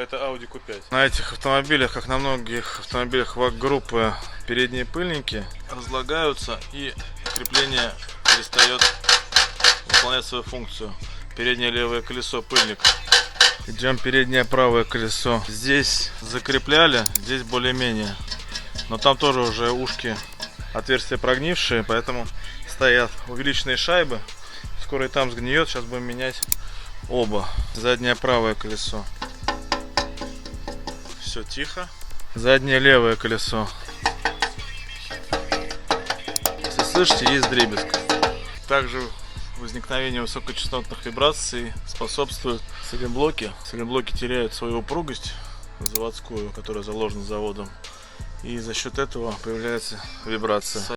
это Audi Q5. На этих автомобилях, как на многих автомобилях ВАГ-группы, передние пыльники разлагаются и крепление перестает выполнять свою функцию. Переднее левое колесо пыльник. Идем переднее правое колесо. Здесь закрепляли, здесь более-менее. Но там тоже уже ушки, отверстия прогнившие, поэтому стоят увеличенные шайбы. Скоро и там сгниет. Сейчас будем менять оба. Заднее правое колесо. Все тихо. Заднее левое колесо. Если слышите, есть дребезг. Также возникновению высокочастотных вибраций способствуют сайлентблоки. Сайлентблоки теряют свою упругость заводскую, которая заложена заводом. И за счет этого появляется вибрация.